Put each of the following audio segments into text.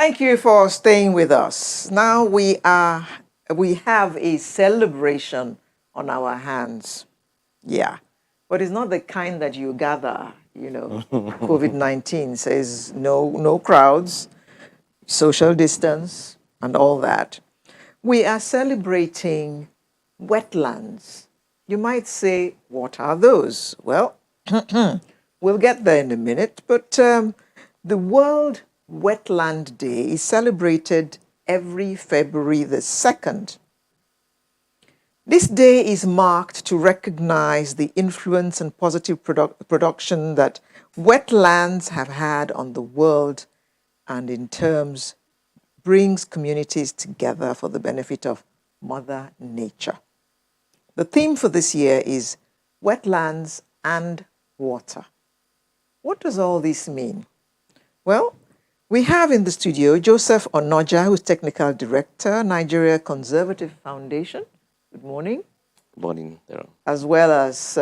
Thank you for staying with us. Now we have a celebration on our hands. Yeah. But it's not the kind that you gather, COVID-19 says no crowds, social distance, and all that. We are celebrating wetlands. You might say, what are those? Well, we'll get there in a minute, but the World Wetland Day is celebrated every February the 2nd. This day is marked to recognize the influence and positive production that wetlands have had on the world, and in terms brings communities together for the benefit of Mother Nature. The theme for this year is wetlands and water. What does all this mean? Well, we have in the studio Joseph Onoja, who's Technical Director, Nigeria Conservative Foundation. Good morning. Good morning, Darren. As well as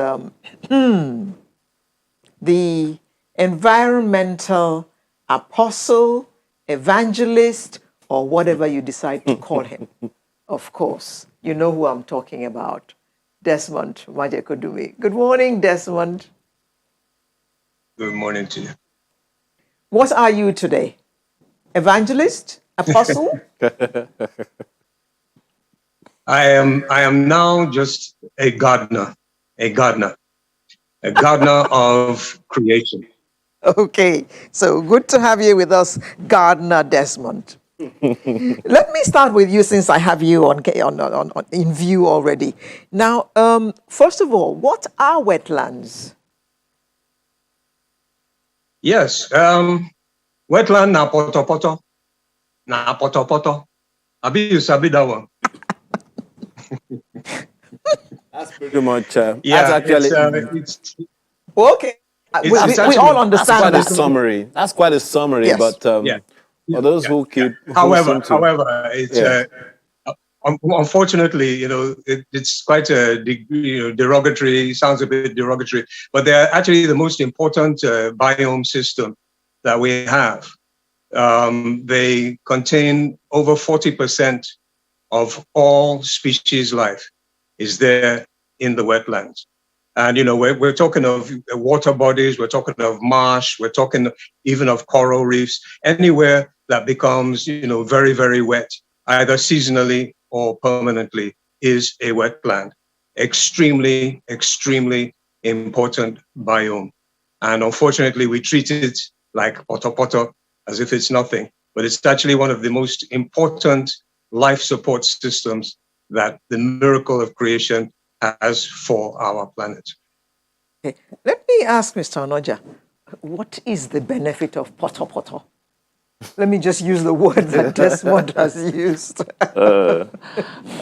the environmental apostle, evangelist, or whatever you decide to call him. Of course, you know who I'm talking about, Desmond Majekodumi. Good morning, Desmond. Good morning to you. What are you today? Evangelist? Apostle? I am now just a gardener of creation. Okay, so good to have you with us, Gardener Desmond. Let me start with you since I have you in view already. Now, first of all, what are wetlands? Yes, wetland na poto. Abi you sabi that one? That's pretty much. That's actually. it's okay. We all understand that. That's quite a summary. That's quite a summary. Yes. But for those who keep. However, it's unfortunately, it's quite a derogatory. Sounds a bit derogatory, but they're actually the most important biome system that we have. They contain over 40% of all species life is there in the wetlands. And, we're talking of water bodies, we're talking of marsh, we're talking even of coral reefs, anywhere that becomes, very, very wet, either seasonally or permanently, is a wetland. Extremely, extremely important biome. And unfortunately, we treat it like poto, as if it's nothing, but it's actually one of the most important life support systems that the miracle of creation has for our planet. Okay. Let me ask Mr. Onoja, what is the benefit of poto? Let me just use the word that Desmond has used. All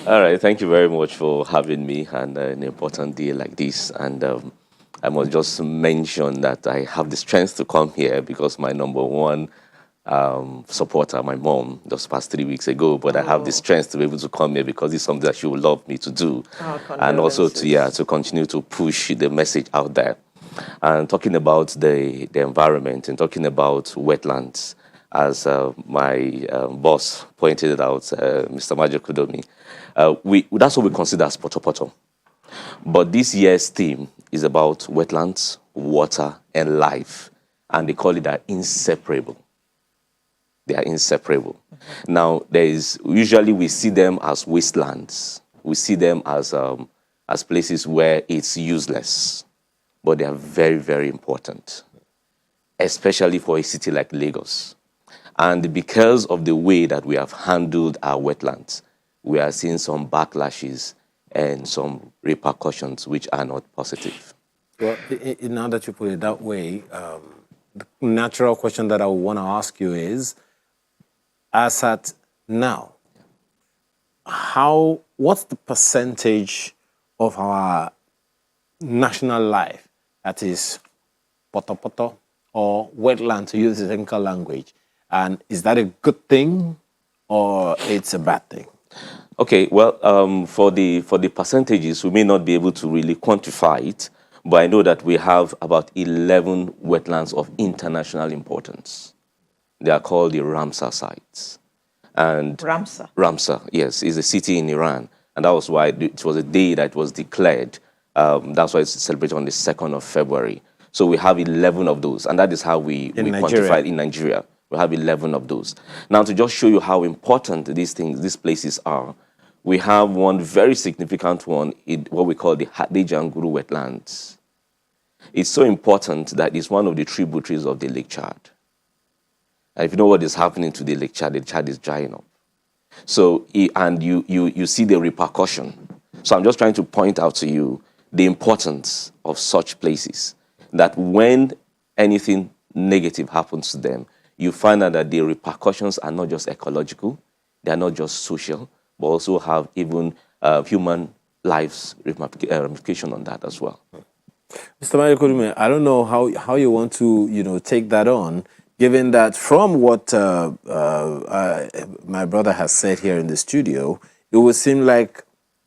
right, thank you very much for having me on an important day like this. And I must just mention that I have the strength to come here because my number one supporter, my mom, just passed 3 weeks ago, but I have the strength to be able to come here because it's something that she would love me to do, and also to continue to push the message out there. And talking about the environment and talking about wetlands, as my boss pointed out, Mr. Majekodumi, that's what we consider as poto. But this year's theme is about wetlands, water, and life, and they call it inseparable. They are inseparable. Mm-hmm. Now, usually we see them as wastelands. We see them as places where it's useless, but they are very, very important, especially for a city like Lagos. And because of the way that we have handled our wetlands, we are seeing some backlashes and some repercussions which are not positive. Well, now that you put it that way, the natural question that I would want to ask you is, as at now, what's the percentage of our national life that is poto or wetland, to use the technical language? And is that a good thing or it's a bad thing? Okay, well, for the percentages, we may not be able to really quantify it, but I know that we have about 11 wetlands of international importance. They are called the Ramsar sites. And Ramsar. Ramsar, yes, is a city in Iran. And that was why it was a day that was declared. That's why it's celebrated on the 2nd of February. So we have 11 of those. And that is how we quantify it in Nigeria. We have 11 of those. Now, to just show you how important these places are, we have one very significant one in what we call the Hadejanguru Wetlands. It's so important that it's one of the tributaries of the Lake Chad. And if you know what is happening to the Lake Chad is drying up. So, and you see the repercussion. So I'm just trying to point out to you the importance of such places, that when anything negative happens to them, you find out that the repercussions are not just ecological, they are not just social, but also have even human lives ramification on that as well. Mr. Mayokurume, I don't know how you want to take that on, given that from what my brother has said here in the studio, it would seem like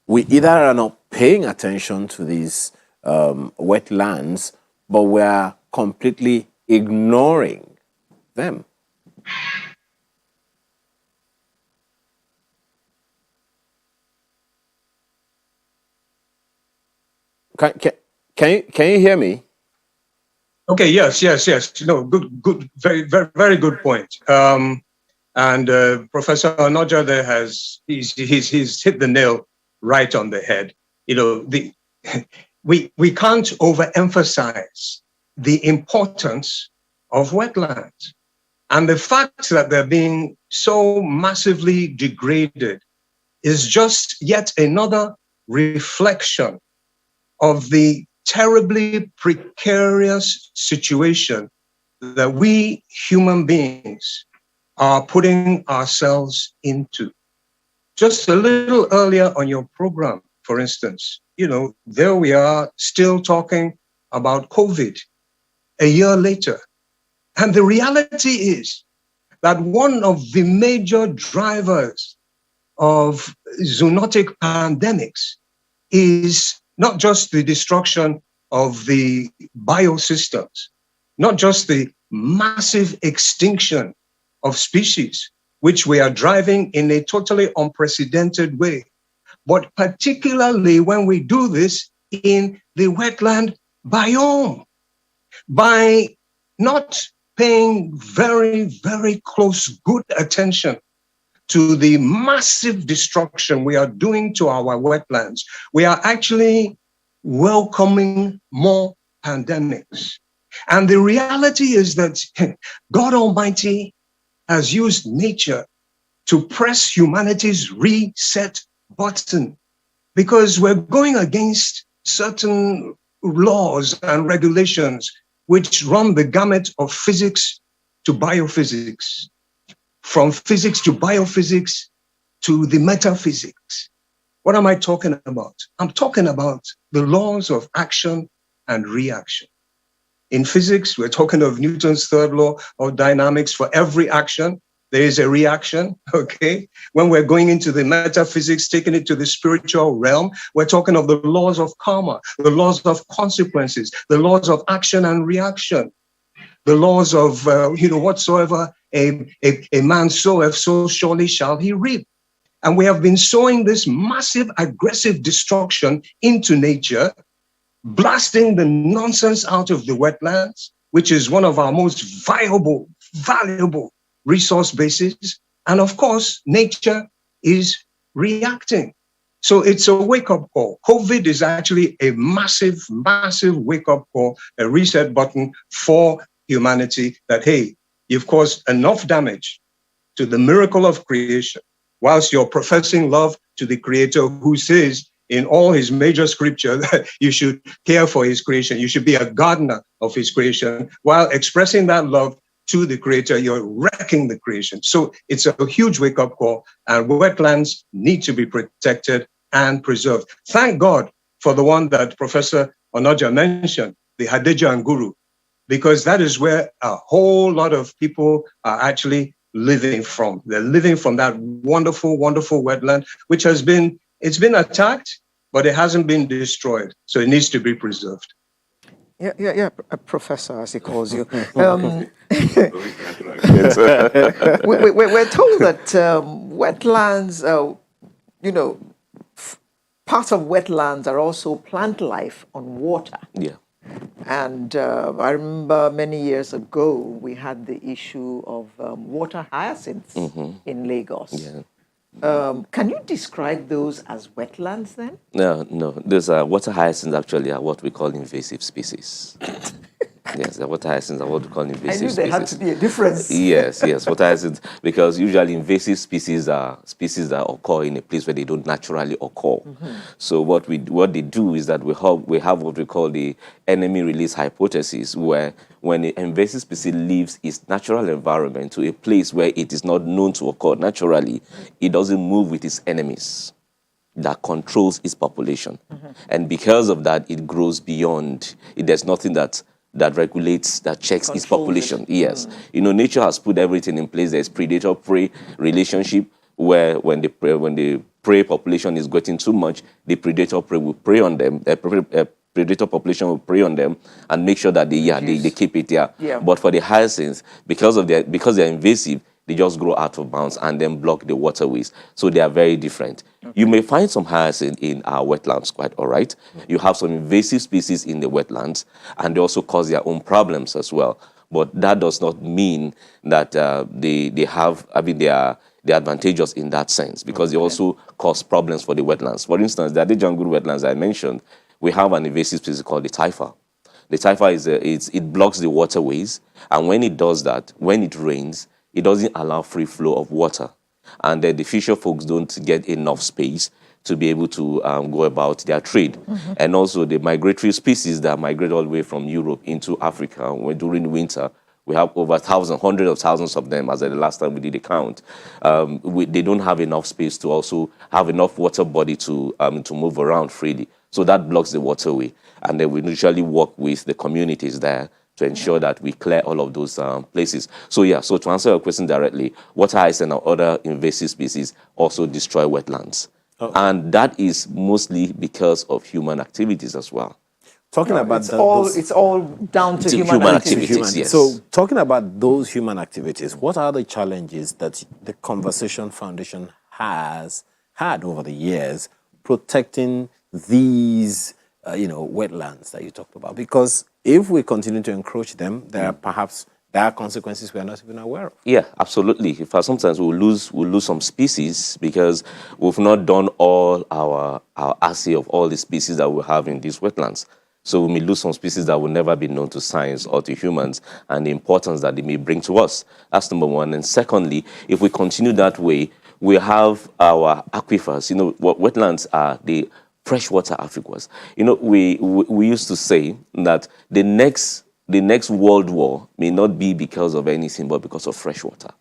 we either are not paying attention to these wetlands, but we are completely ignoring them. Can you hear me? Okay. Yes. No. Good. Very good point. And Professor Onoja there he's hit the nail right on the head. We can't overemphasize the importance of wetlands, and the fact that they're being so massively degraded is just yet another reflection of the terribly precarious situation that we human beings are putting ourselves into. Just a little earlier on your program, for instance, there we are still talking about COVID a year later. And the reality is that one of the major drivers of zoonotic pandemics is not just the destruction of the biosystems, not just the massive extinction of species, which we are driving in a totally unprecedented way, but particularly when we do this in the wetland biome, by not paying very, very close, good attention to the massive destruction we are doing to our wetlands. We are actually welcoming more pandemics. And the reality is that God Almighty has used nature to press humanity's reset button, because we're going against certain laws and regulations which run the gamut of physics to biophysics, from physics to biophysics to the metaphysics. What am I talking about? I'm talking about the laws of action and reaction. In physics, we're talking of Newton's third law of dynamics. For every action, there is a reaction, okay? When we're going into the metaphysics, taking it to the spiritual realm, we're talking of the laws of karma, the laws of consequences, the laws of action and reaction, the laws of, whatsoever a man soweth, so surely shall he reap. And we have been sowing this massive, aggressive destruction into nature, blasting the nonsense out of the wetlands, which is one of our most valuable resource bases. And of course, nature is reacting. So it's a wake-up call. COVID is actually a massive wake-up call, a reset button for humanity that, hey, you've caused enough damage to the miracle of creation, whilst you're professing love to the Creator, who says in all his major scripture that you should care for his creation, you should be a gardener of his creation. While expressing that love to the Creator, you're wrecking the creation. So it's a huge wake-up call, and wetlands need to be protected and preserved. Thank God for the one that Professor Onoja mentioned, the Hadejanguru, because that is where a whole lot of people are actually living from. They're living from that wonderful, wonderful wetland, which it's been attacked, but it hasn't been destroyed. So it needs to be preserved. a professor, as he calls you. We're told that wetlands, you know, parts of wetlands are also plant life on water. Yeah. And I remember many years ago, we had the issue of water hyacinths in Lagos. Yeah. Can you describe those as wetlands then? No. Those water hyacinths actually are what we call invasive species. Yes, the water hyacinths are what we call invasive species. I knew there had to be a difference. Yes, water hyacinths, because usually invasive species are species that occur in a place where they don't naturally occur. So what they do is that we have what we call the enemy release hypothesis, where when an invasive species leaves its natural environment to a place where it is not known to occur naturally, it doesn't move with its enemies that controls its population. And because of that, it grows beyond. There's nothing that regulates, that checks its population. Yes. Nature has put everything in place. There's predator-prey relationship, where when the prey population is getting too much, the predator-prey will prey on them. Predator population will prey on them and make sure that they keep it there. Yeah. But for the hyacinths, because they're invasive, they just grow out of bounds and then block the waterways. So they are very different. Okay. You may find some hyacinth in our wetlands, quite all right. You have some invasive species in the wetlands, and they also cause their own problems as well. But that does not mean that they are advantageous in that sense, because they also cause problems for the wetlands. For instance, the jungle wetlands I mentioned, we have an invasive species called the taifa. The taifa it blocks the waterways, and when it does that, when it rains, it doesn't allow free flow of water. And the fisher folks don't get enough space to be able to go about their trade. And also the migratory species that migrate all the way from Europe into Africa during winter, we have over hundreds of thousands of them, as at the last time we did a count. They don't have enough space to also have enough water body to move around freely. So that blocks the waterway. And then we usually work with the communities there to ensure that we clear all of those places. So to answer your question directly, water hyacinth and other invasive species also destroy wetlands. Okay. And that is mostly because of human activities as well. Talking about it's all down to human activities. Yes. So talking about those human activities, what are the challenges that the Conversation Foundation has had over the years protecting these wetlands that you talked about? Because if we continue to encroach them, there are consequences we are not even aware of. Yeah, absolutely. In fact, sometimes we'll lose some species because we've not done all our assay of all the species that we have in these wetlands. So we may lose some species that will never be known to science or to humans, and the importance that they may bring to us. That's number one. And secondly, if we continue that way, we have our aquifers. Wetlands are the freshwater aquifers. We used to say that the next world war may not be because of anything, but because of freshwater.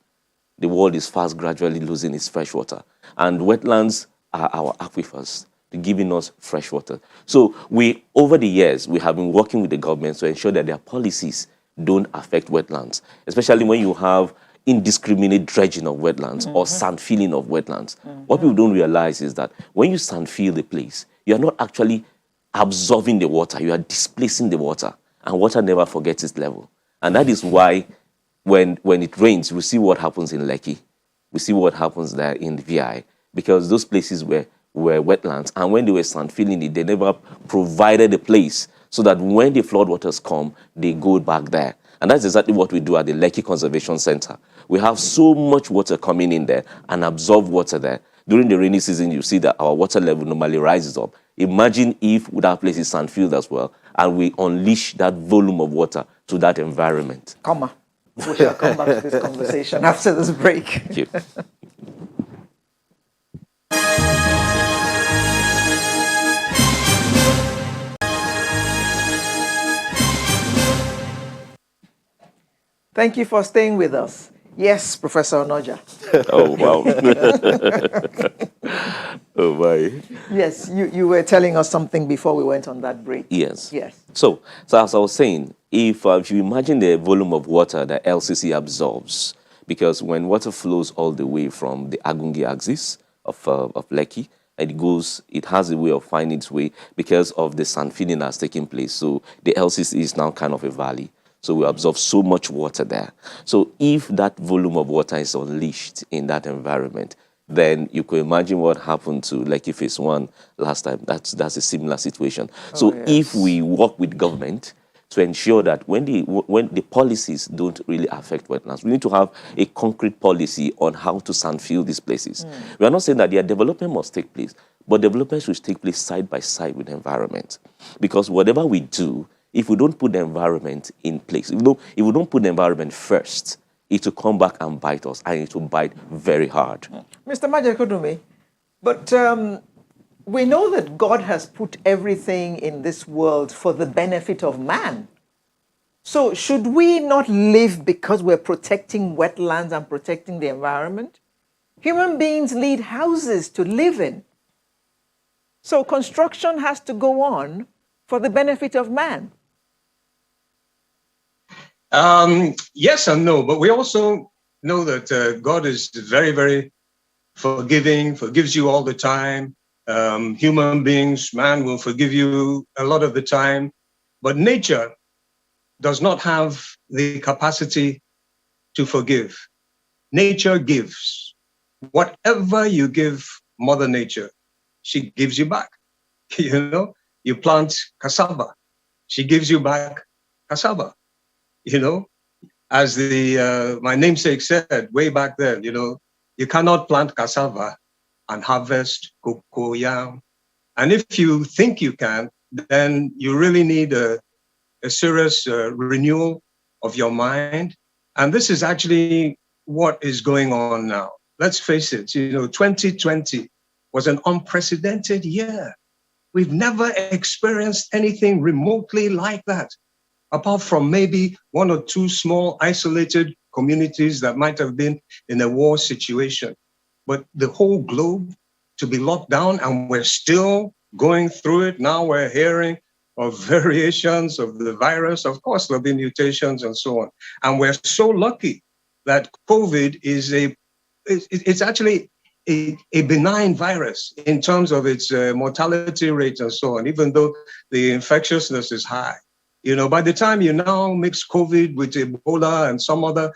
The world is fast gradually losing its freshwater, and wetlands are our aquifers, giving us fresh water. So over the years, we have been working with the government to ensure that their policies don't affect wetlands, especially when you have indiscriminate dredging of wetlands or sand filling of wetlands. What people don't realize is that when you sand fill the place, you are not actually absorbing the water, you are displacing the water, and water never forgets its level. And that is why when it rains, we see what happens in Lekki, we see what happens there in the VI, because those places were wetlands, and when they were sand filling it, they never provided a place so that when the floodwaters come, they go back there. And that's exactly what we do at the Lekki Conservation Center. We have so much water coming in there and absorb water there. During the rainy season, you see that our water level normally rises up. Imagine if that place is sand filled as well, and we unleash that volume of water to that environment. We shall come back to this conversation after this break. Thank you. Thank you for staying with us. Yes, Professor Onoja. Oh, wow. Oh, my. Yes, you were telling us something before we went on that break. Yes. Yes. So as I was saying, if you imagine the volume of water that LCC absorbs, because when water flows all the way from the Agungi axis of Lekki, it has a way of finding its way because of the sand filling that's taking place. So the LCC is now kind of a valley. So we absorb so much water there. So if that volume of water is unleashed in that environment, then you could imagine what happened to Lekki Phase 1 last time. That's a similar situation. So if we work with government to ensure that when the policies don't really affect wetlands, we need to have a concrete policy on how to sand fill these places. We are not saying that their development must take place, but development should take place side by side with the environment. Because whatever we do, if we don't put the environment in place, if we don't put the environment first, it will come back and bite us, and it will bite very hard. Mr. Majekodunmi, but we know that God has put everything in this world for the benefit of man. So should we not live because we're protecting wetlands and protecting the environment? Human beings need houses to live in. So construction has to go on for the benefit of man. Yes and no, but we also know that God is very, very forgiving, forgives you all the time. Human beings, man will forgive you a lot of the time, but nature does not have the capacity to forgive. Nature gives. Whatever you give Mother Nature, she gives you back. You know, you plant cassava, she gives you back cassava. You know, as my namesake said way back then, you know, you cannot plant cassava and harvest cocoa yam. And if you think you can, then you really need a serious renewal of your mind. And this is actually what is going on now. Let's face it, you know, 2020 was an unprecedented year. We've never experienced anything remotely like that, apart from maybe one or two small isolated communities that might have been in a war situation. But the whole globe to be locked down, and we're still going through it. Now we're hearing of variations of the virus. Of course, there'll be mutations and so on. And we're so lucky that COVID is it's actually a benign virus in terms of its mortality rate and so on, even though the infectiousness is high. You know, by the time you now mix COVID with Ebola and some other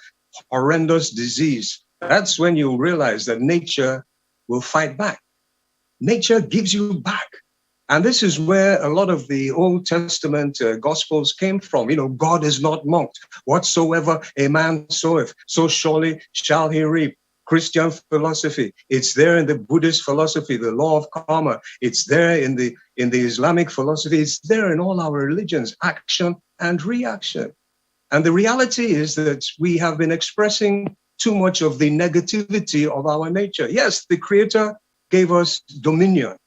horrendous disease, that's when you realize that nature will fight back. Nature gives you back. And this is where a lot of the Old Testament Gospels came from. You know, God is not mocked. Whatsoever a man soweth, so surely shall he reap. Christian philosophy, it's there in the Buddhist philosophy, the law of karma. It's there in the Islamic philosophy. It's there in all our religions, action and reaction. And the reality is that we have been expressing too much of the negativity of our nature. Yes, the Creator gave us dominion,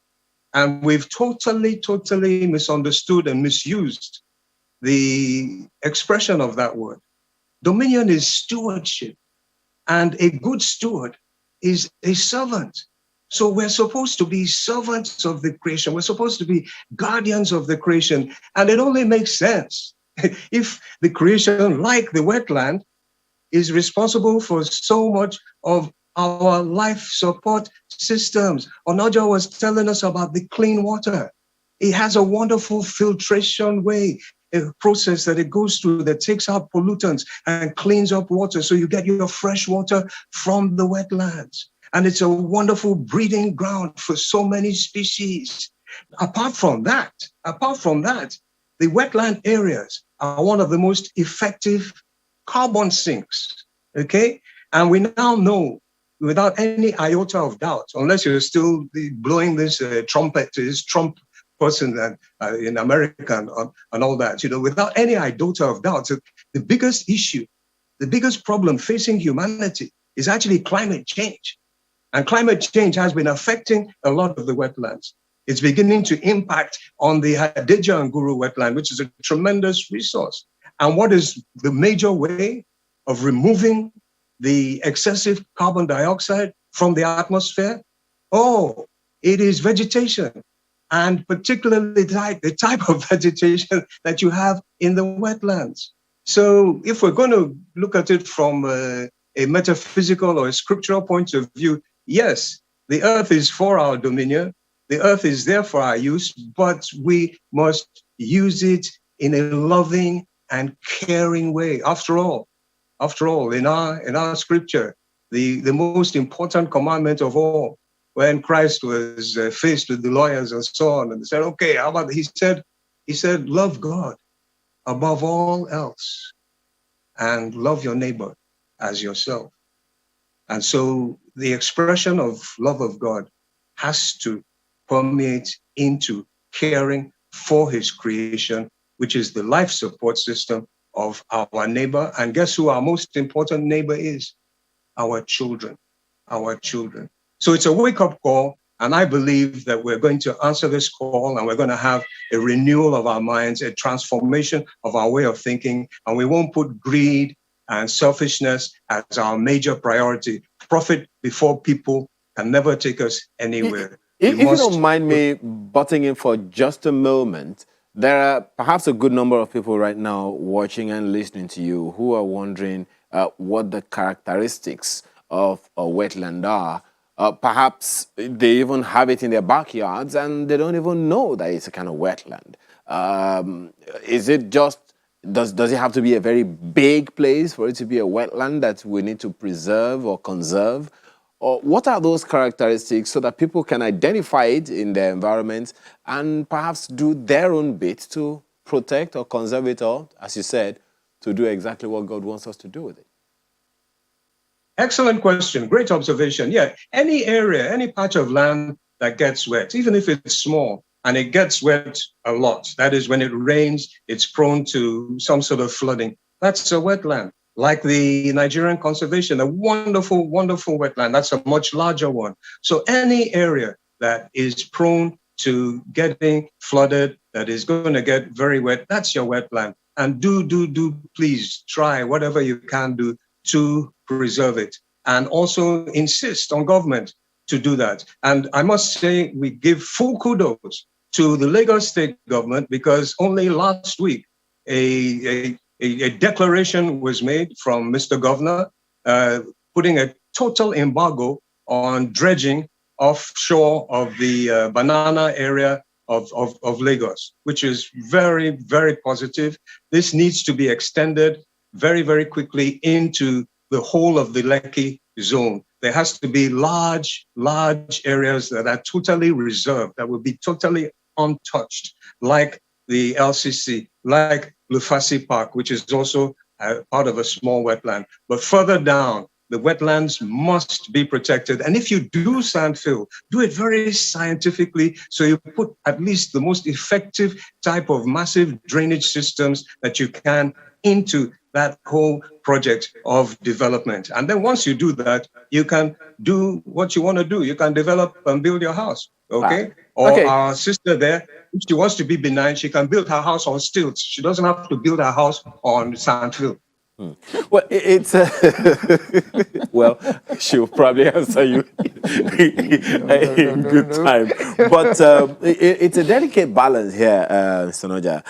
and we've totally misunderstood and misused the expression of that word. Dominion is stewardship. And a good steward is a servant. So we're supposed to be servants of the creation. We're supposed to be guardians of the creation. And it only makes sense if the creation, like the wetland, is responsible for so much of our life support systems. Onaja was telling us about the clean water. It has a wonderful filtration way, a process that it goes through that takes out pollutants and cleans up water. So you get your fresh water from the wetlands. And it's a wonderful breeding ground for so many species. Apart from that, the wetland areas are one of the most effective carbon sinks, okay? And we now know, without any iota of doubt, unless you're still blowing this trumpet, this Trump person in America and all that, you know, without any iota of doubt, the biggest issue, the biggest problem facing humanity is actually climate change. And climate change has been affecting a lot of the wetlands. It's beginning to impact on the Hadejia and Guru wetland, which is a tremendous resource. And what is the major way of removing the excessive carbon dioxide from the atmosphere? Oh, it is vegetation, and particularly the type of vegetation that you have in the wetlands. So if we're going to look at it from a metaphysical or a scriptural point of view, yes, the earth is for our dominion, The earth is there for our use, but we must use it in a loving and caring way. After all, in our scripture, the most important commandment of all, when Christ was faced with the lawyers and so on, and they said, okay, how about, he said, love God above all else and love your neighbor as yourself. And so the expression of love of God has to permeate into caring for his creation, which is the life support system of our neighbor. And guess who our most important neighbor is? Our children, our children. So it's a wake-up call, and I believe that we're going to answer this call, and we're going to have a renewal of our minds, a transformation of our way of thinking, and we won't put greed and selfishness as our major priority. Profit before people can never take us anywhere. If you don't mind me butting in for just a moment, there are perhaps a good number of people right now watching and listening to you who are wondering what the characteristics of a wetland are. Perhaps they even have it in their backyards and they don't even know that it's a kind of wetland. Is it just, does it have to be a very big place for it to be a wetland that we need to preserve or conserve? Or what are those characteristics so that people can identify it in their environment and perhaps do their own bit to protect or conserve it, or, as you said, to do exactly what God wants us to do with it? Excellent question. Great observation. Yeah, any area, any patch of land that gets wet, even if it's small, and it gets wet a lot, that is, when it rains, it's prone to some sort of flooding. That's a wetland. Like the Nigerian conservation, a wonderful, wonderful wetland. That's a much larger one. So any area that is prone to getting flooded, that is going to get very wet, that's your wetland. And do, please try whatever you can do to preserve it. And also insist on government to do that. And I must say, we give full kudos to the Lagos state government, because only last week, a declaration was made from Mr. Governor putting a total embargo on dredging offshore of the banana area of Lagos, which is very, very positive. This needs to be extended very, very quickly into the whole of the Lekki zone. There has to be large areas that are totally reserved, that will be totally untouched, like the LCC, like Lufasi Park, which is also part of a small wetland. But further down, the wetlands must be protected. And if you do sand fill, do it very scientifically, so you put at least the most effective type of massive drainage systems that you can into that whole project of development. And then once you do that, you can do what you want to do. You can develop and build your house, okay? Or Okay. our sister there, if she wants to be benign, she can build her house on stilts. She doesn't have to build her house on sandfield. Well, it's well, she'll probably answer you in good time. But it's a delicate balance here, Sonoja.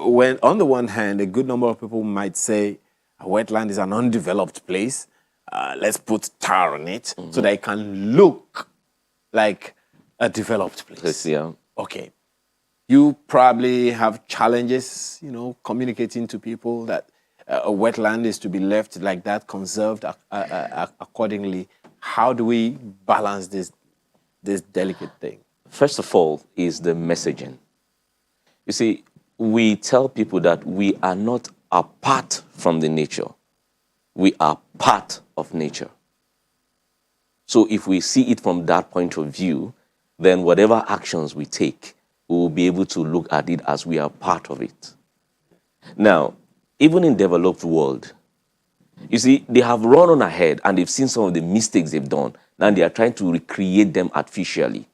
When on the one hand, a good number of people might say a wetland is an undeveloped place. Let's put tar on it so that it can look like a developed place. Yeah. Okay. You probably have challenges, communicating to people that a wetland is to be left like that, conserved accordingly. How do we balance this delicate thing? First of all is the messaging. You see, we tell people that we are not apart from the nature. We are part of nature. So if we see it from that point of view, then whatever actions we take, we will be able to look at it as we are part of it. Now, even in developed world, you see, they have run on ahead and they've seen some of the mistakes they've done, and they are trying to recreate them artificially.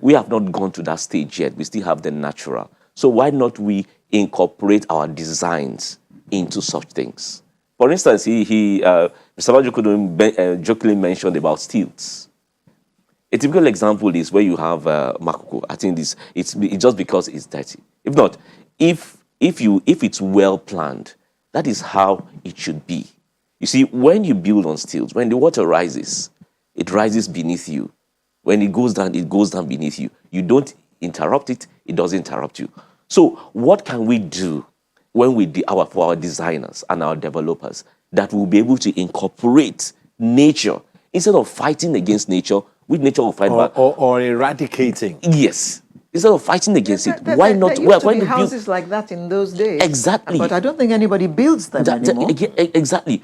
We have not gone to that stage yet. We still have the natural. So why not we incorporate our designs into such things? For instance, Mr. Bajokudu jokingly mentioned about stilts. A typical example is where you have makoko. I think it's just because it's dirty. If not, if it's well planned, that is how it should be. You see, when you build on stilts, when the water rises, it rises beneath you. When it goes down beneath you. You don't interrupt it, it doesn't interrupt you. So what can we do when we for our designers and our developers that will be able to incorporate nature instead of fighting against nature, which nature will fight back? Or eradicating. Yes. Instead of fighting against it, There, why there, not? there We are used to going be to build houses like that in those days. exactly. But I don't think anybody builds them anymore. Exactly.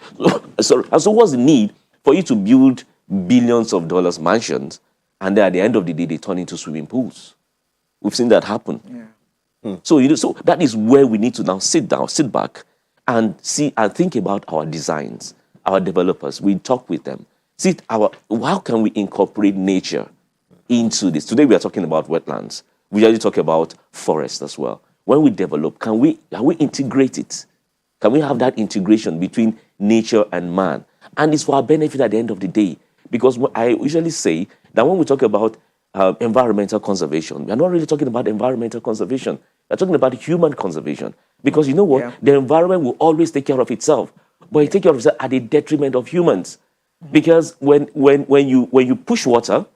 So what's the need for you to build billions of dollars mansions, and then at the end of the day they turn into swimming pools? We've seen that happen. Yeah. So that is where we need to now sit back, and see and think about our designs, our developers. We talk with them. How can we incorporate nature into this? Today we are talking about wetlands. We already talk about forest as well. When we develop, can we integrate it? Can we have that integration between nature and man? And it's for our benefit at the end of the day. Because I usually say that when we talk about environmental conservation, we are not really talking about environmental conservation. We're talking about human conservation. Because you know what? Yeah. The environment will always take care of itself. But it takes care of itself at the detriment of humans. Because when you push water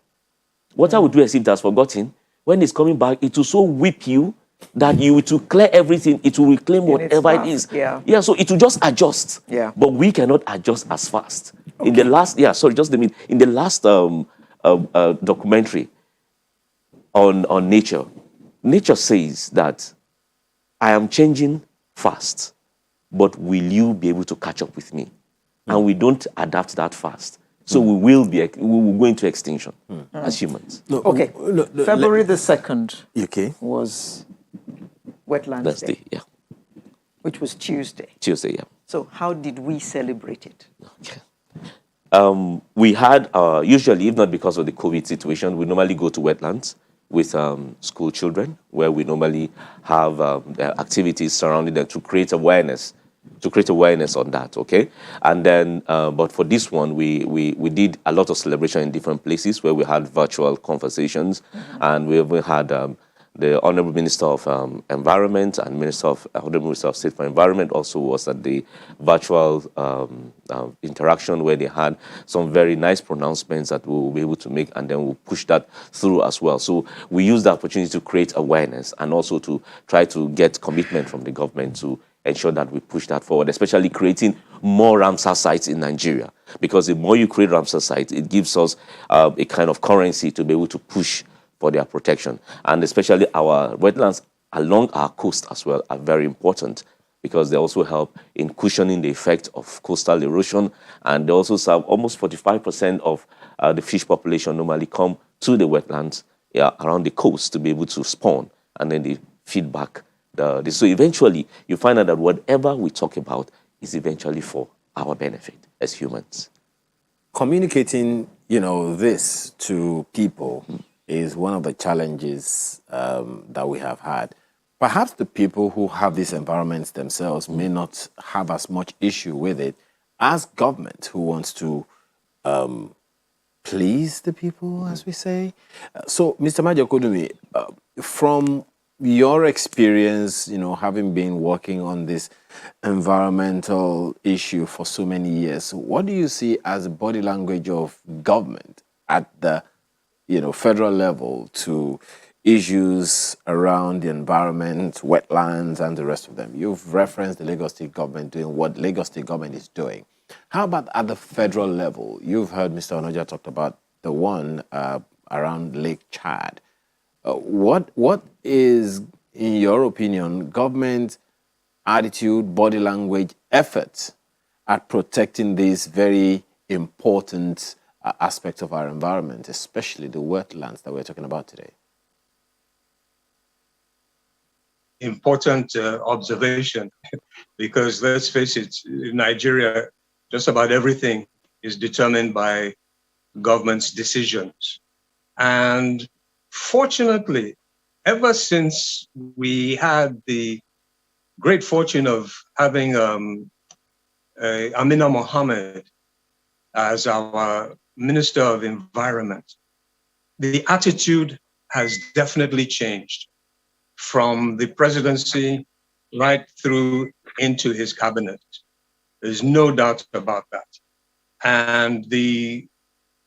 will do as if it has forgotten. When it's coming back, it will so whip you that to clear everything, it will reclaim whatever it is. Yeah. So it will just adjust. Yeah. But we cannot adjust as fast. Okay. In the last, in the last documentary on nature, nature says that I am changing fast, but will you be able to catch up with me? And we don't adapt that fast. So we will go into extinction as humans. Okay. February the 2nd Okay. was Wetlands That's Day, yeah. which was Tuesday. Tuesday, yeah. So how did we celebrate it? Okay. We had, usually, if not because of the COVID situation, we normally go to wetlands with school children, where we normally have activities surrounding them to create awareness on that, okay? And then, but for this one, we did a lot of celebration in different places where we had virtual conversations, and we even had the Honorable Minister of Environment and Honorable Minister of State for Environment also was at the virtual interaction, where they had some very nice pronouncements that we'll be able to make, and then we'll push that through as well. So we use the opportunity to create awareness and also to try to get commitment from the government to ensure that we push that forward, especially creating more Ramsar sites in Nigeria. Because the more you create Ramsar sites, it gives us a kind of currency to be able to push for their protection. And especially our wetlands along our coast as well are very important, because they also help in cushioning the effect of coastal erosion, and they also serve almost 45% of the fish population normally come to the wetlands around the coast to be able to spawn, and then they feed back. So eventually, you find out that whatever we talk about is eventually for our benefit as humans. Communicating, this to people is one of the challenges that we have had. Perhaps the people who have these environments themselves may not have as much issue with it as government, who wants to please the people, as we say. So, Mr. Majokodumi, from your experience, having been working on this environmental issue for so many years, what do you see as the body language of government at the federal level to issues around the environment, wetlands, and the rest of them? You've referenced the Lagos State government doing what Lagos State government is doing. How about at the federal level? You've heard Mr. Onoja talk about the one around Lake Chad. What is, in your opinion, government attitude, body language, efforts at protecting these very important aspects of our environment, especially the wetlands that we're talking about today? Important observation, because let's face it, in Nigeria, just about everything is determined by government's decisions. And fortunately, ever since we had the great fortune of having Amina Mohammed as our Minister of Environment, the attitude has definitely changed from the presidency right through into his cabinet. There's no doubt about that. And the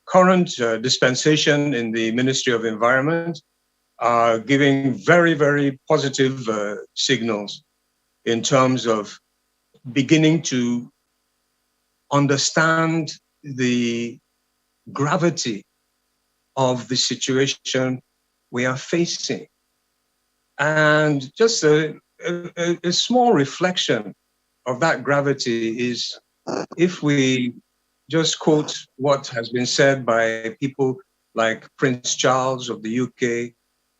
current dispensation in the Ministry of Environment are giving very, very positive signals in terms of beginning to understand the gravity of the situation we are facing. And just a small reflection of that gravity is if we just quote what has been said by people like Prince Charles of the UK,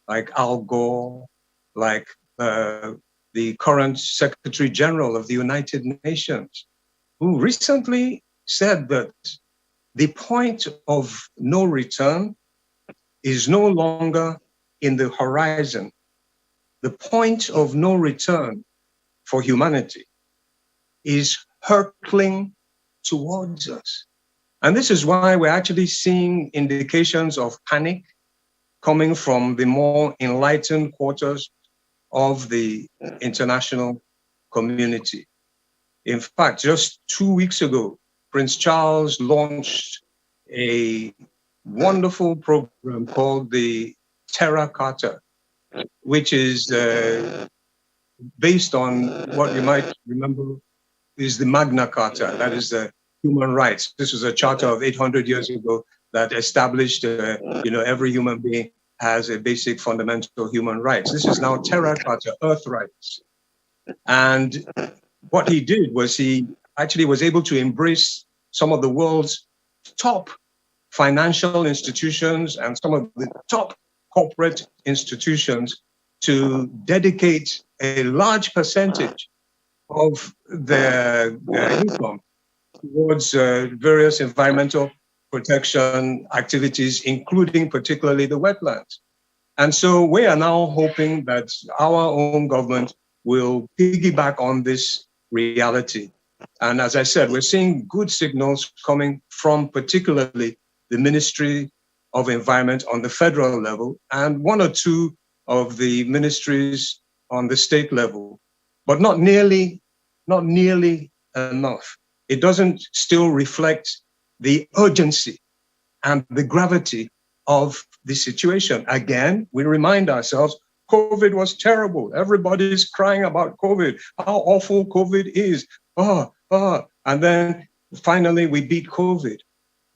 like Al Gore, like the current Secretary General of the United Nations, who recently said that the point of no return is no longer in the horizon. The point of no return for humanity is hurtling towards us. And this is why we're actually seeing indications of panic coming from the more enlightened quarters of the international community. In fact, just 2 weeks ago, Prince Charles launched a wonderful program called the Terra Carta, which is based on what you might remember is the Magna Carta, that is the human rights. This was a charter of 800 years ago that established, every human being has a basic fundamental human rights. This is now Terra Carta, Earth rights. And what he did was he actually was able to embrace some of the world's top financial institutions and some of the top corporate institutions to dedicate a large percentage of their income towards various environmental protection activities, including particularly the wetlands. And so we are now hoping that our own government will piggyback on this reality. And as I said, we're seeing good signals coming from particularly the Ministry of Environment on the federal level and one or two of the ministries on the state level, but not nearly enough. It doesn't still reflect the urgency and the gravity of the situation. Again, we remind ourselves, COVID was terrible. Everybody's crying about COVID, how awful COVID is. And then finally we beat COVID.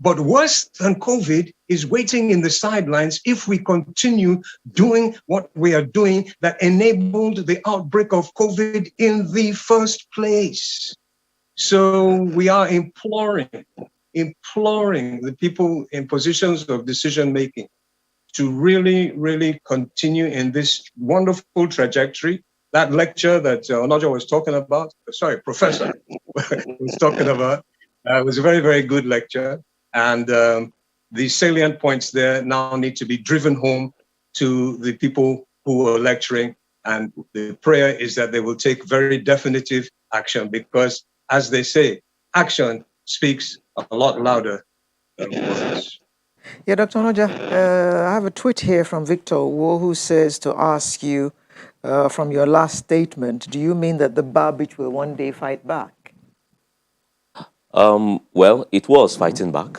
But worse than COVID is waiting in the sidelines if we continue doing what we are doing that enabled the outbreak of COVID in the first place. So we are imploring the people in positions of decision-making to really, really continue in this wonderful trajectory. That lecture that Onojo was talking about, Professor was talking about, was a very, very good lecture. And the salient points there now need to be driven home to the people who are lecturing. And the prayer is that they will take very definitive action because, as they say, action speaks a lot louder than words. Yeah, Dr. Onoja, I have a tweet here from Victor Wu who says to ask you, from your last statement, do you mean that the Barbage will one day fight back? Well, it was fighting back.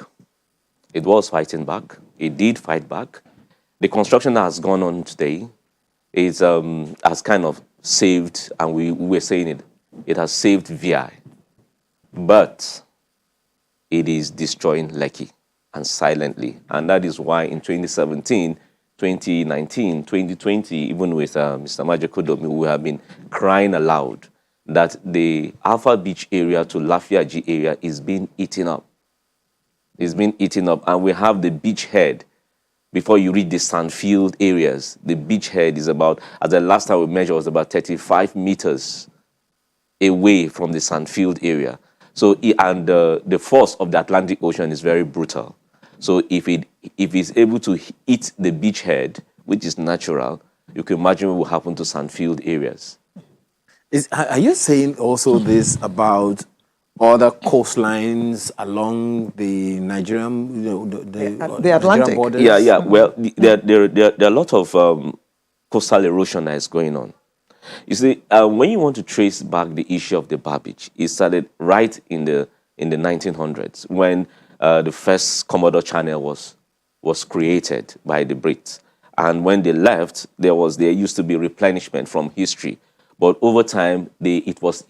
It was fighting back. It did fight back. The construction that has gone on today is has kind of saved, and we were saying it has saved VI. But it is destroying Lekki, and silently. And that is why in 2017, 2019, 2020, even with Mr. Majekodomi, we have been crying aloud that the Alpha Beach area to Lafiaji area is being eaten up. It's been eaten up, and we have the beach head. Before you reach the sandfield areas, the beach head is about, as the last time we measured, was about 35 meters away from the sandfield area. So, the force of the Atlantic Ocean is very brutal. So if it's able to hit the beach head, which is natural, you can imagine what will happen to sandfield areas. Are you saying also this about other coastlines along the Nigerian, the Atlantic borders? Yeah. Well, there are a lot of coastal erosion that is going on. You see, when you want to trace back the issue of the Barbage, it started right in the 1900s when the first Commodore channel was created by the Brits. And when they left, there used to be replenishment from history. But over time, it was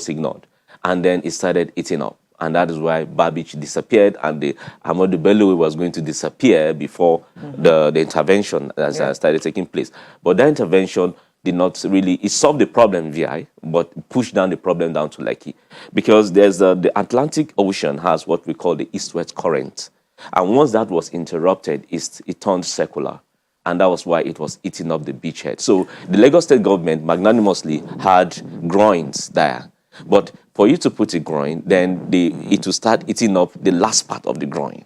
ignored. And then it started eating up. And that is why Babbage disappeared, and the Ahmadu Bello was going to disappear before the intervention started taking place. But that intervention did not really, it solved the problem VI, but pushed down the problem down to Lekki. Because there's the Atlantic Ocean has what we call the east-west current. And once that was interrupted, it turned secular. And that was why it was eating up the beachhead. So the Lagos State government magnanimously had groins there. But for you to put a groin, then it will start eating up the last part of the groin.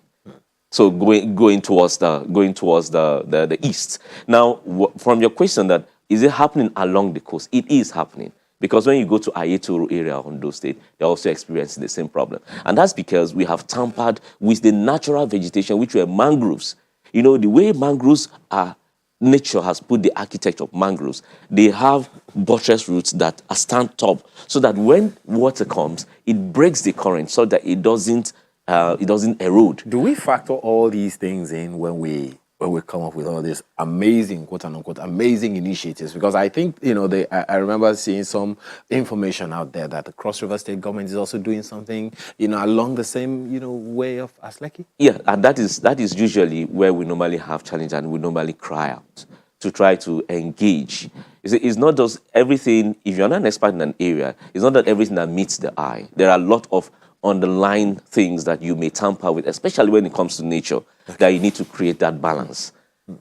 So going towards the east. Now, from your question that is it happening along the coast? It is happening. Because when you go to Ayetoro area of Ondo State, they're also experiencing the same problem. And that's because we have tampered with the natural vegetation, which were mangroves. You know, the way mangroves are, nature has put the architecture of mangroves. They have buttress roots that are stand top, so that when water comes, it breaks the current so that it doesn't erode. Do we factor all these things in when we come up with all these amazing, quote unquote, amazing initiatives? Because I think, you know, I remember seeing some information out there that the Cross River State government is also doing something, you know, along the same, you know, way of Lekki. Yeah, and that is usually where we normally have challenge, and we normally cry out to try to engage. It's not just everything. If you're not an expert in an area, it's not that everything that meets the eye. There are a lot of underlying things that you may tamper with, especially when it comes to nature, that you need to create that balance.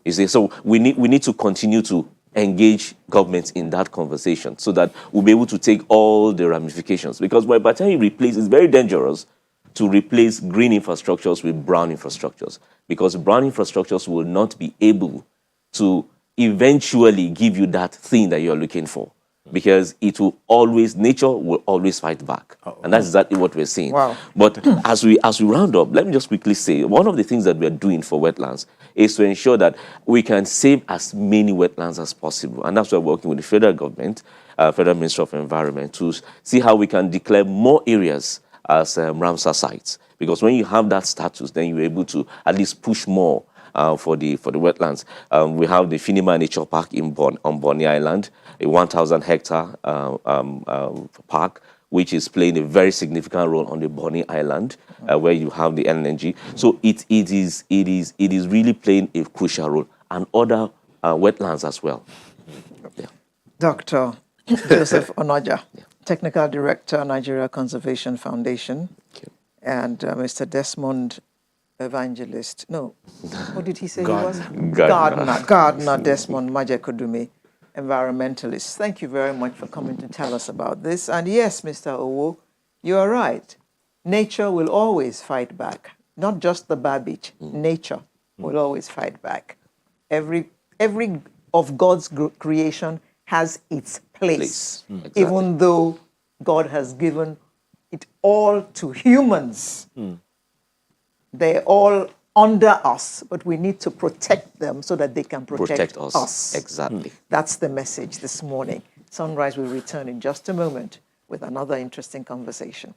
You see, so we need to continue to engage governments in that conversation so that we'll be able to take all the ramifications. Because by the time you replace, it's very dangerous to replace green infrastructures with brown infrastructures, because brown infrastructures will not be able to eventually give you that thing that you're looking for. Because it will always, nature will always fight back. And that's exactly what we're seeing. Wow. But as we round up, let me just quickly say, one of the things that we're doing for wetlands is to ensure that we can save as many wetlands as possible. And that's why we're working with the federal government, Federal Ministry of Environment, to see how we can declare more areas as Ramsar sites. Because when you have that status, then you're able to at least push more for the wetlands. We have the Finima Nature Park on Bonny Island, a 1,000-hectare park, which is playing a very significant role on the Bonny Island, where you have the LNG. So it is really playing a crucial role, and other wetlands as well. Yeah. Dr. Joseph Onoja, Technical Director, Nigeria Conservation Foundation, and Mr. Desmond Evangelist. No, what did he say he was? Gardener Desmond Majekodumi, Environmentalists. Thank you very much for coming to tell us about this. And yes, Mr. Owo, you are right. Nature will always fight back. Not just the Babbage. Nature will always fight back. Every of God's creation has its place. Exactly. Even though God has given it all to humans. They're all under us, but we need to protect them so that they can protect us. Exactly. That's the message this morning. Sunrise will return in just a moment with another interesting conversation.